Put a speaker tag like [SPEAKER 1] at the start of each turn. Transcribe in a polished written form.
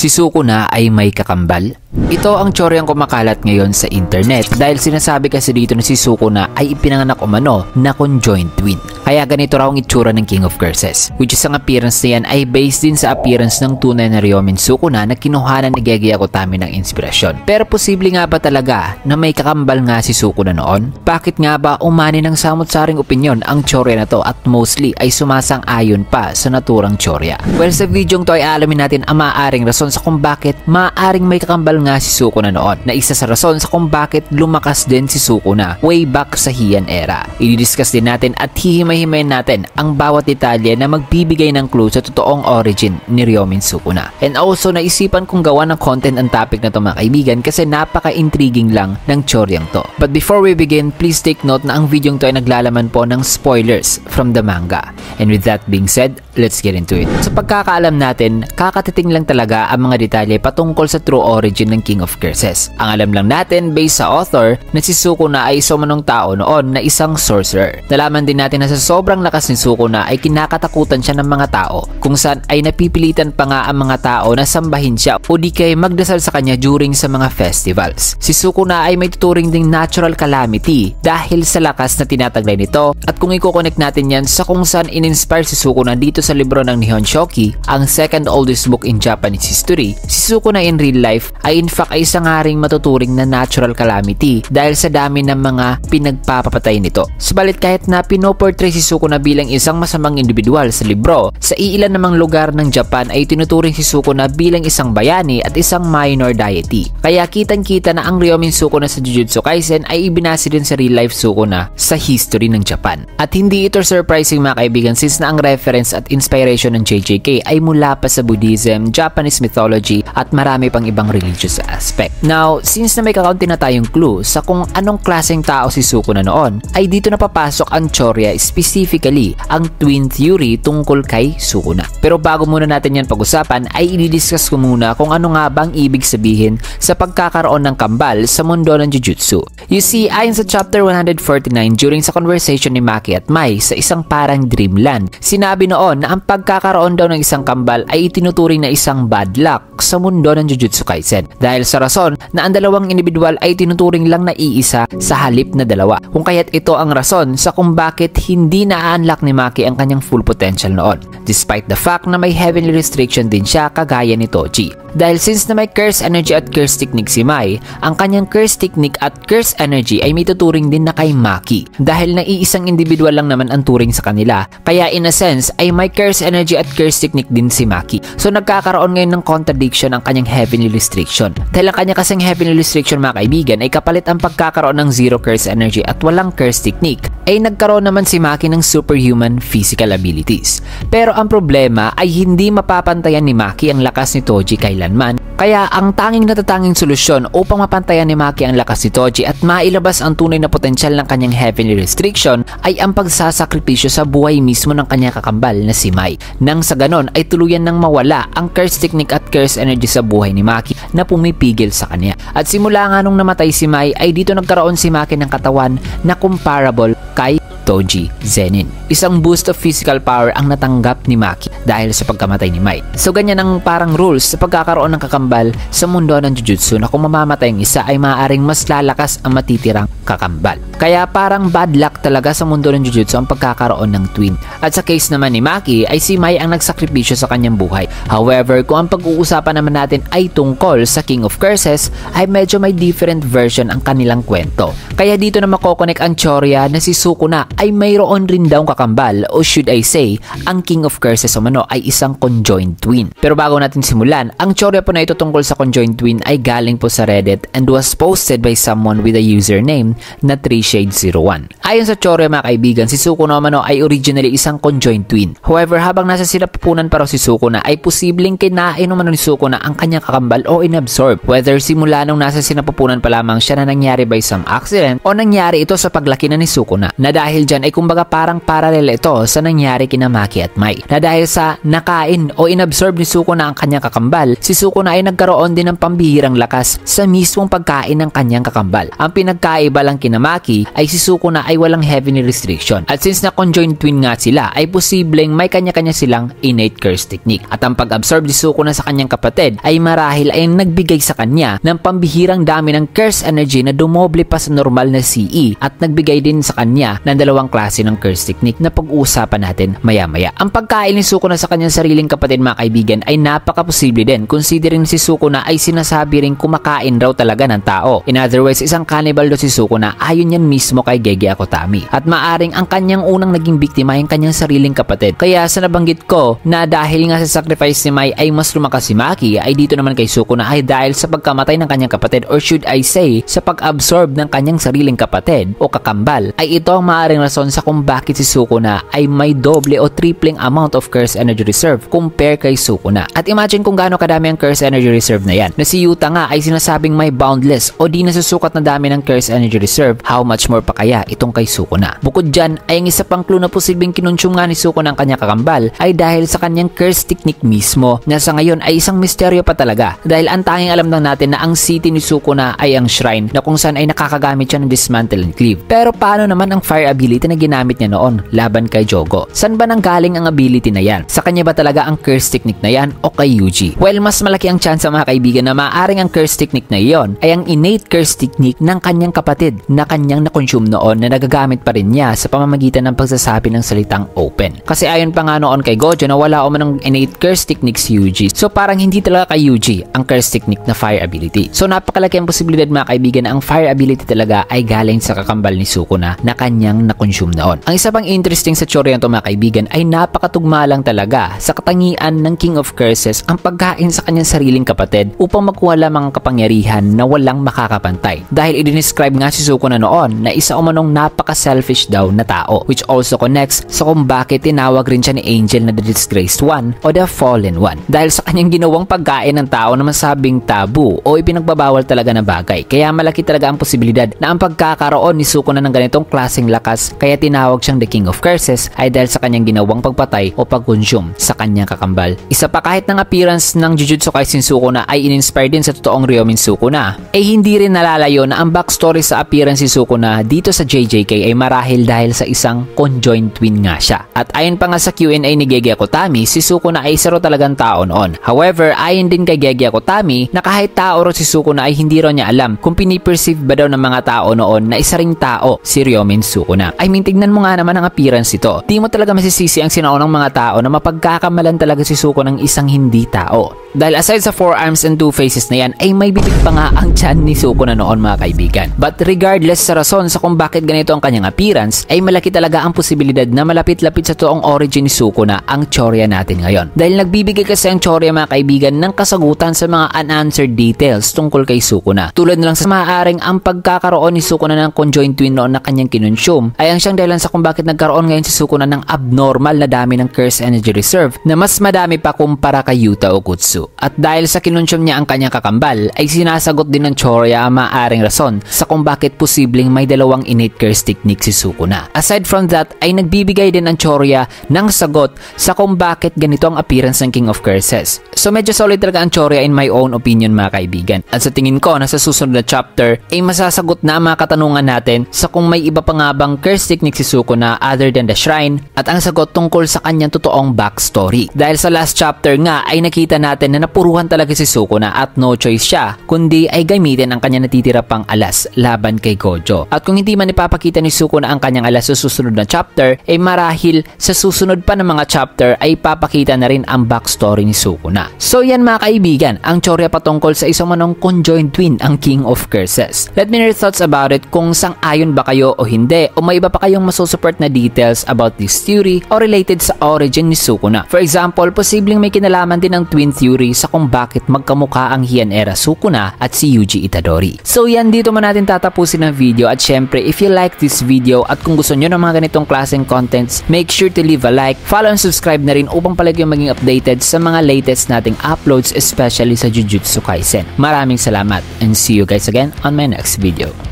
[SPEAKER 1] Si Sukuna ay may kakambal? Ito ang tsoryang kumakalat ngayon sa internet dahil sinasabi kasi dito na si Sukuna ay ipinanganak umano na conjoined twin. Kaya ganito raw ang itsura ng King of Curses, which is ang appearance na yan ay based din sa appearance ng tunay na Ryomen Sukuna na kinuhanan ni Gege Akutami ng inspirasyon. Pero posible nga ba talaga na may kakambal nga si Sukuna noon? Bakit nga ba umani ng samot-saring opinyon ang tsorya na to at mostly ay sumasang-ayon pa sa naturang tsorya? Well, sa videong to ay alamin natin ang maaaring rason sa kung bakit maaaring may kakambal nga si Sukuna noon, na isa sa rason sa kung bakit lumakas din si Sukuna way back sa Heian era. I-discuss din natin at hihimay-himayin natin ang bawat detalye na magbibigay ng clue sa totoong origin ni Ryomen Sukuna. And also, naisipan kong gawa ng content ang topic na to mga kaibigan kasi napaka-intriguing lang ng tsoryang to. But before we begin, please take note na ang videong to ay naglalaman po ng spoilers from the manga. And with that being said, let's get into it. Sa pagkakaalam natin, kakatiting lang talaga ang mga detalye patungkol sa true origin ng King of Curses. Ang alam lang natin based sa author na si Sukuna ay sumanong tao noon na isang sorcerer. Nalaman din natin na sa sobrang lakas ni Sukuna ay kinakatakutan siya ng mga tao, kung saan ay napipilitan pa nga ang mga tao na sambahin siya o di kay magdasal sa kanya during sa mga festivals. Si Sukuna ay may tuturing ding natural calamity dahil sa lakas na tinataglay nito, at kung i-connect natin yan sa kung saan in-inspire si Sukuna dito sa libro ng Nihon Shoki, ang second oldest book in Japanese history, si Sukuna in real life ay in fact ay isang haring matuturing na natural calamity dahil sa dami ng mga pinagpapapatay nito. Subalit kahit na pinoportray si Sukuna bilang isang masamang individual sa libro, sa iilan namang lugar ng Japan ay tinuturing si Sukuna bilang isang bayani at isang minor deity. Kaya kitang-kita na ang Ryomen Sukuna sa Jujutsu Kaisen ay ibinase din sa real life Sukuna sa history ng Japan. At hindi ito surprising mga kaibigan, since na ang reference at inspiration ng JJK ay mula pa sa Buddhism, Japanese mythology at marami pang ibang religious aspect. Now, since na may kakaunti na tayong clue sa kung anong klaseng tao si Sukuna noon, ay dito na papasok ang tsorya, specifically ang twin theory tungkol kay Sukuna. Pero bago muna natin yan pag-usapan, ay i-discuss ko muna kung ano nga bang ibig sabihin sa pagkakaroon ng kambal sa mundo ng Jujutsu. You see, ayon sa chapter 149 during sa conversation ni Maki at Mai sa isang parang dreamland, sinabi noon na ang pagkakaroon daw ng isang kambal ay itinuturing na isang bad luck sa mundo ng Jujutsu Kaisen dahil sa rason na ang dalawang individual ay tinuturing lang na iisa sa halip na dalawa, kung kaya't ito ang rason sa kung bakit hindi na-unlock ni Maki ang kanyang full potential noon, despite the fact na may heavenly restriction din siya kagaya ni Toji. Dahil since na may curse energy at curse technique si Mai, ang kanyang curse technique at curse energy ay may tuturing din na kay Maki dahil na iisang individual lang naman ang turing sa kanila, kaya in a sense ay may curse energy at curse technique din si Maki. So nagkakaroon ngayon ng contradiction ang kanyang heavenly restriction dahil ang kanya kasing heavenly restriction mga kaibigan ay kapalit ang pagkakaroon ng zero curse energy at walang curse technique, ay nagkaroon naman si Maki ng superhuman physical abilities. Pero ang problema ay hindi mapapantayan ni Maki ang lakas ni Toji kailanman, kaya ang tanging natatanging solusyon upang mapantayan ni Maki ang lakas ni Toji at mailabas ang tunay na potensyal ng kanyang heavenly restriction ay ang pagsasakripisyo sa buhay mismo ng kanyang kakambal na si Mai, nang sa ganon ay tuluyan nang mawala ang curse technique at curse energy sa buhay ni Maki na pumipigil sa kanya. At simula nga nung namatay si Mai ay dito nagkaroon si Maki ng katawan na comparable kay Toji Zenin. Isang boost of physical power ang natanggap ni Maki dahil sa pagkamatay ni Mai. So ganyan ang parang rules sa pagkakaroon ng kakambal sa mundo ng Jujutsu, na kung mamamatay ang isa ay maaaring mas lalakas ang matitirang kakambal. Kaya parang bad luck talaga sa mundo ng Jujutsu ang pagkakaroon ng twin. At sa case naman ni Maki ay si Mai ang nagsakripisyo sa kanyang buhay. However, kung ang pag-uusapan naman natin ay tungkol sa King of Curses, ay medyo may different version ang kanilang kwento. Kaya dito na makokonek ang tsorya na si Sukuna ay mayroon rin daw kakambal, o should I say, ang King of Curses umano ay isang conjoined twin. Pero bago natin simulan, ang tsorya po na ito tungkol sa conjoined twin ay galing po sa Reddit and was posted by someone with a username na 3shade01. Ayon sa tsorya mga kaibigan, si Sukuna umano ay originally isang conjoined twin. However, habang nasa sinapupunan pa raw si Sukuna ay posibleng kinain umano ni Sukuna ang kanyang kakambal o inabsorb, whether simula nung nasa sinapupunan pa lamang siya na nangyari by some accident o nangyari ito sa paglaki na ni Sukuna, na dahil dahil dyan ay kumbaga parang paralel ito sa nangyari kina Maki at Mai, na dahil sa nakain o inabsorb ni Sukuna ang kanyang kakambal, si Sukuna ay nagkaroon din ng pambihirang lakas sa mismong pagkain ng kanyang kakambal. Ang pinagkaiba lang kina Maki ay si Sukuna ay walang heavenly restriction, at since na conjoined twin nga sila ay posibleng may kanya-kanya silang innate curse technique, at ang pag-absorb ni Sukuna sa kanyang kapatid ay marahil ay nagbigay sa kanya ng pambihirang dami ng curse energy na dumoble pa sa normal na CE, at nagbigay din sa kanya ng dalawang klase ng curse technique na pag-uusapan natin maya-maya. Ang pagkain ni Sukuna sa kanyang sariling kapatid, mga kaibigan, ay napaka-posible din considering si Sukuna ay sinasabi ring kumakain raw talaga ng tao. In other words, isang cannibal do si Sukuna ayon yan mismo kay Gege Akutami, at maaring ang kanyang unang naging biktima ay ang kanyang sariling kapatid. Kaya sa nabanggit ko na dahil nga sa sacrifice ni Mai ay mas lumakas si Maki, ay dito naman kay Sukuna ay dahil sa pagkamatay ng kanyang kapatid, or should I say sa pag-absorb ng kanyang sariling kapatid o kakambal, ay ito ang maaaring rason sa kung bakit si Sukuna ay may doble o tripling amount of curse energy reserve compare kay Sukuna. At imagine kung gaano kadami ang curse energy reserve na yan, na si Yuta nga ay sinasabing may boundless o di nasusukat na dami ng curse energy reserve, how much more pa kaya itong kay Sukuna. Bukod dyan ay ang isa pang clue na posibleng kinonsume nga ni Sukuna ang kanyang kakambal ay dahil sa kanyang curse technique mismo, na sa ngayon ay isang misteryo pa talaga, dahil ang tanging alam lang natin na ang city ni Sukuna ay ang shrine na kung saan ay nakakagamit siya ng dismantle and cleave. Pero paano naman ang fire ability na ginamit niya noon laban kay Jogo? San ba nanggaling ang ability na yan? Sa kanya ba talaga ang curse technique na yan o kay Yuji? Well, mas malaki ang chance, mga kaibigan, na maaaring ang curse technique na iyon ay ang innate curse technique ng kanyang kapatid na kanyang na-consume noon, na nagagamit pa rin niya sa pamamagitan ng pagsasabi ng salitang open. Kasi ayon pa nga noon kay Gojo na wala o manong innate curse technique si Yuji, so parang hindi talaga kay Yuji ang curse technique na fire ability. So napakalaki ang posibilidad, mga kaibigan, na ang fire ability talaga ay galing sa kakambal ni Sukuna na kanyang na-consume noon. Ang isa pang interesting sa teorya nito, mga kaibigan, ay napakatugma lang talaga sa katangian ng King of Curses ang pagkain sa kanyang sariling kapatid upang makuha lamang ang kapangyarihan na walang makakapantay. Dahil i-describe nga si Sukuna noon na isa umanong napaka-selfish daw na tao, which also connects sa kung bakit tinawag rin siya ni Angel na the Disgraced One o the Fallen One. Dahil sa kanyang ginawang pagkain ng tao na masabing tabu o ipinagbabawal talaga na bagay. Kaya malaki talaga ang posibilidad na ang pagkakaroon ni Sukuna ng ganitong klaseng lakas, kaya tinawag siyang the King of Curses, ay dahil sa kanyang ginawang pagpatay o pag-consume sa kanyang kakambal. Isa pa, kahit ng appearance ng Jujutsu Kaisen Sukuna ay in-inspired din sa totoong Ryomin Sukuna, eh hindi rin nalalayo na ang backstory sa appearance si Sukuna dito sa JJK ay marahil dahil sa isang conjoined twin nga siya. At ayon pa nga sa Q&A ni Gege Akutami, si Sukuna ay isa raw talagang tao noon. However, ayon din kay Gege Akutami na kahit tao raw si Sukuna ay hindi raw niya alam kung piniperceive ba daw ng mga tao noon na isa ring tao si Ryomin Sukuna. I mean, tignan mo nga naman ang appearance ito. Di mo talaga masisisi ang sinaunang mga tao na mapagkakamalan talaga si Sukuna ng isang hindi tao. Dahil aside sa 4 arms and 2 faces na yan, ay may bibig pa nga ang tiyan ni Sukuna noon, mga kaibigan. But regardless sa rason sa kung bakit ganito ang kanyang appearance, ay malaki talaga ang posibilidad na malapit-lapit sa toong origin ni Sukuna ang teorya natin ngayon. Dahil nagbibigay kasi ang teorya, mga kaibigan, ng kasagutan sa mga unanswered details tungkol kay Sukuna. Tulad na lang sa maaaring ang pagkakaroon ni Sukuna ng conjoined twin noon na kanyang kinonsume ay ang siyang dahilan sa kung bakit nagkaroon ngayon si Sukuna ng abnormal na dami ng curse energy reserve na mas madami pa kumpara kay Yuta Okkotsu. At dahil sa kinonsume niya ang kanyang kakambal, ay sinasagot din ng teorya ang maaaring rason sa kung bakit posibleng may dalawang innate curse technique si Sukuna. Aside from that, ay nagbibigay din ang teorya ng sagot sa kung bakit ganito ang appearance ng King of Curses. So medyo solid talaga ang teorya in my own opinion, mga kaibigan. At sa tingin ko na sa susunod na chapter ay masasagot na ang mga katanungan natin sa kung may iba pa nga bang curse technique si Sukuna other than the shrine, at ang sagot tungkol sa kanyang totoong backstory. Dahil sa last chapter nga ay nakita natin na napuruhan talaga si Sukuna at no choice siya kundi ay gamitin ang kanyang natitira pang alas laban kay Gojo. At kung hindi man ipapakita ni Sukuna ang kanyang alas sa susunod na chapter, ay marahil sa susunod pa ng mga chapter ay papakita na rin ang backstory ni Sukuna. So yan, mga kaibigan, ang teorya patungkol sa isang manong conjoined twin ang King of Curses. Let me know your thoughts about it, kung sang-ayon ba kayo o hindi, o may iba pa kayong masusupport na details about this theory o related sa origin ni Sukuna. For example, posibleng may kinalaman din ng twin theory sa kung bakit magkamukha ang Heian era Sukuna at si Yuji Itadori. So yan, dito mo natin tatapusin ang video, at syempre if you like this video at kung gusto nyo ng mga ganitong klaseng contents, make sure to leave a like, follow and subscribe na rin upang palagi yung maging updated sa mga latest nating uploads, especially sa Jujutsu Kaisen. Maraming salamat and see you guys again on my next video.